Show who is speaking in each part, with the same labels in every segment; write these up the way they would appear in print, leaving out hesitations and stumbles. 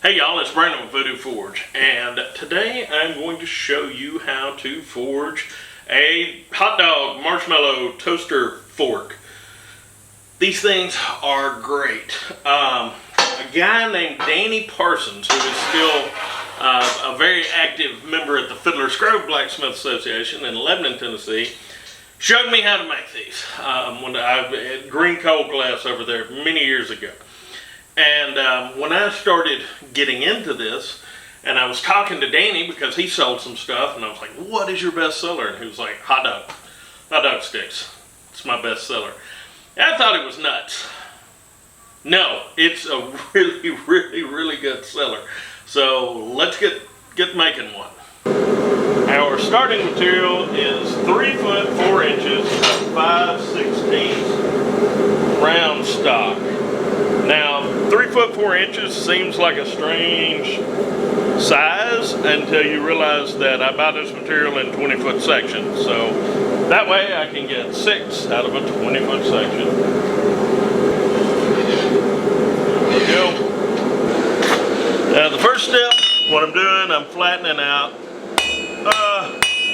Speaker 1: Hey y'all, it's Brandon with Voodoo Forge, and today I'm going to show you how to forge a Hotdog Marshmallow toaster fork. These things are great. A guy named Danny Parsons, who is still a very active member at the Fiddler's Grove Blacksmith Association in Lebanon, Tennessee, showed me how to make these when I had green coal glass over there many years ago. And when I started getting into this, and I was talking to Danny because he sold some stuff, and I was like, what is your best seller? And he was like, hot dog sticks. It's my best seller. And I thought it was nuts. No, it's a really good seller. So let's get making one. Our starting material is 3 foot 4 inches of 5/16 round stock. Now, 3 foot 4 inches seems like a strange size until you realize that I buy this material in 20-foot sections. So that way I can get 6 out of a 20-foot section. There we go. Now the first step, what I'm doing, I'm flattening out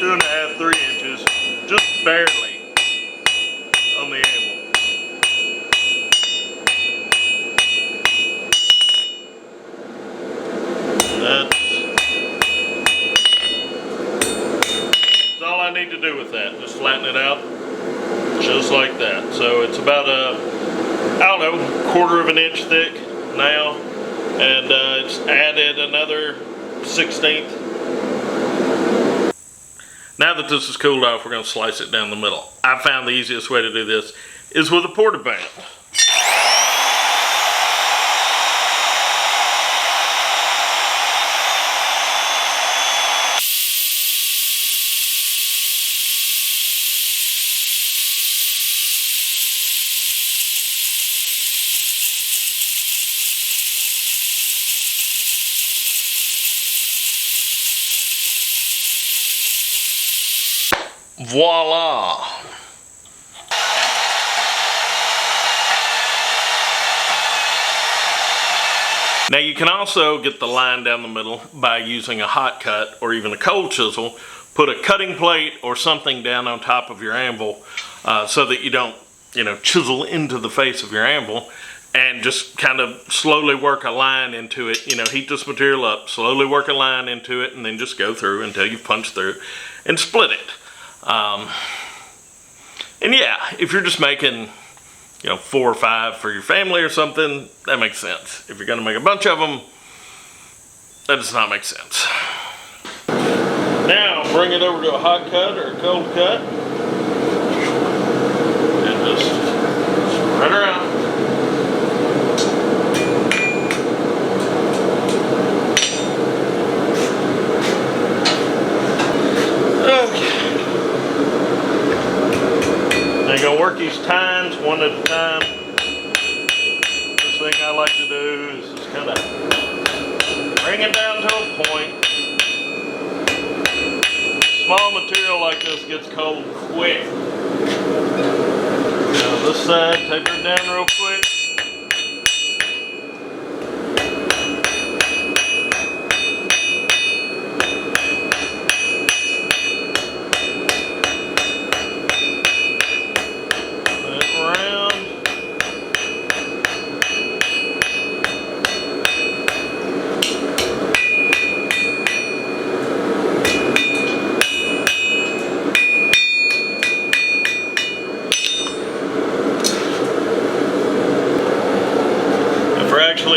Speaker 1: 2.5, 3 inches, just barely on the anvil. That's all I need to do with that. Just flatten it out, just like that. So it's about a, I don't know, 1/4 of an inch thick now, and it's added another 1/16. Now that this is cooled off, we're going to slice it down the middle. I found the easiest way to do this is with a porta band. Voila! Now you can also get the line down the middle by using a hot cut or even a cold chisel. Put a cutting plate or something down on top of your anvil so that you don't, chisel into the face of your anvil, and just kind of slowly work a line into it. Heat this material up, slowly work a line into it, and then just go through until you punch through and split it. And yeah, if you're just making, 4 or 5 for your family or something, that makes sense. If you're going to make a bunch of them, that does not make sense. Now, bring it over to a hot cut or a cold cut, and just spread her out. You're going to work these tines one at a time. First thing I like to do is just kind of bring it down to a point. Small material like this gets cold quick. Now this side, taper it down real quick.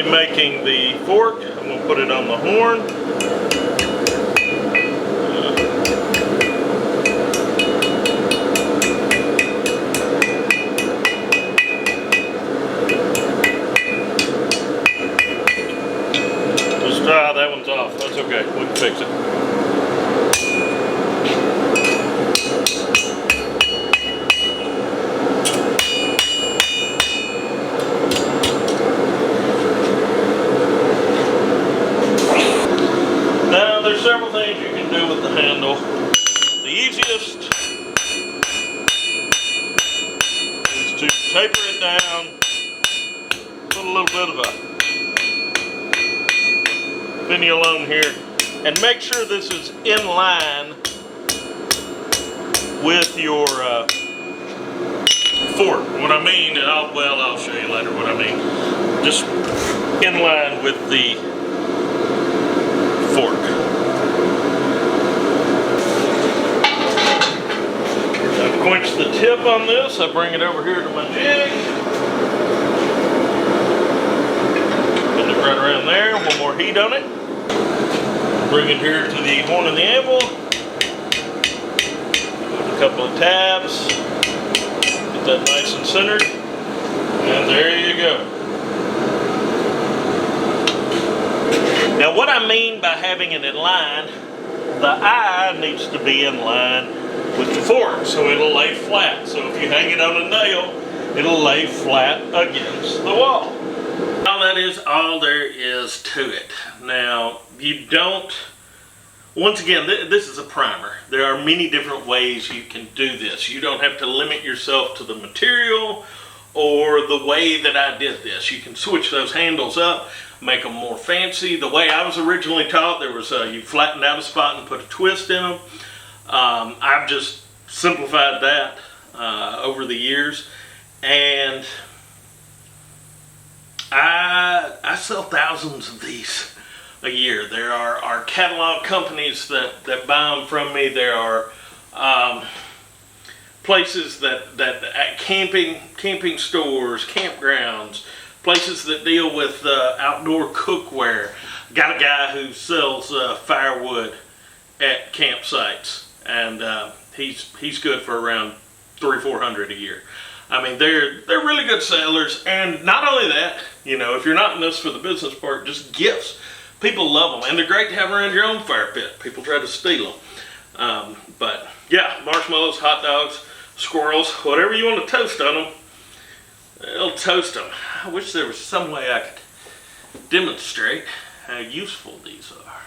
Speaker 1: Making the fork, I'm going to put it on the horn. Just that one's off. That's okay. We can fix it. Several things you can do with the handle. The easiest is to taper it down, put a little bit of a leave you alone here. And make sure this is in line with your fork. What I mean, I'll show you later what I mean. Just in line with the fork. I quench the tip on this. I bring it over here to my jig. Put it right around there. One more heat on it. Bring it here to the horn of the anvil. Put a couple of tabs. Get that nice and centered. And there you go. Now what I mean by having it in line, the eye needs to be in line with the fork so it'll lay flat. So if you hang it on a nail, it'll lay flat against the wall. Now that is all there is to it. Now you don't, once again, this is a primer. There are many different ways you can do this. You don't have to limit yourself to the material or the way that I did this. You can switch those handles up, make them more fancy. The way I was originally taught, there was you flattened out a spot and put a twist in them. I've just simplified that over the years, and I sell thousands of these a year. There are catalog companies that buy them from me. There are places that camping stores, campgrounds, places that deal with outdoor cookware. Got a guy who sells firewood at campsites, and he's good for around $300-400 a year. I mean, they're really good sellers, and not only that, you know, if you're not in this for the business part, just gifts. People love them, and they're great to have around your own fire pit. People try to steal them, but yeah, marshmallows, hot dogs, squirrels, whatever you want to toast on them, they'll toast them. I wish there was some way I could demonstrate how useful these are.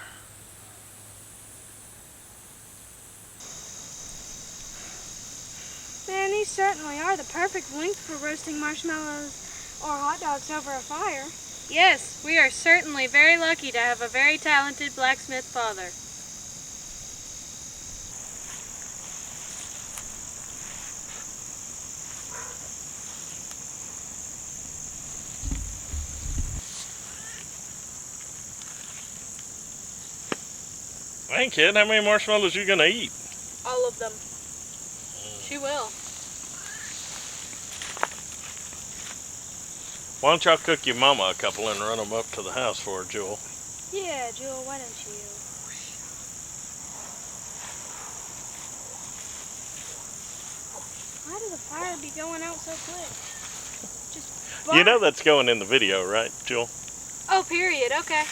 Speaker 2: Man, these certainly are the perfect length for roasting marshmallows or hot dogs over a fire.
Speaker 3: Yes, we are certainly very lucky to have a very talented blacksmith father.
Speaker 1: Hey kid, how many marshmallows are you gonna eat?
Speaker 3: All of them. She will.
Speaker 1: Why don't y'all cook your mama a couple and run them up to the house for her, Jewel?
Speaker 2: Yeah, Jewel, why don't you? Why does the fire be going out so quick? Just
Speaker 1: You know that's going in the video, right, Jewel?
Speaker 3: Oh, period. Okay.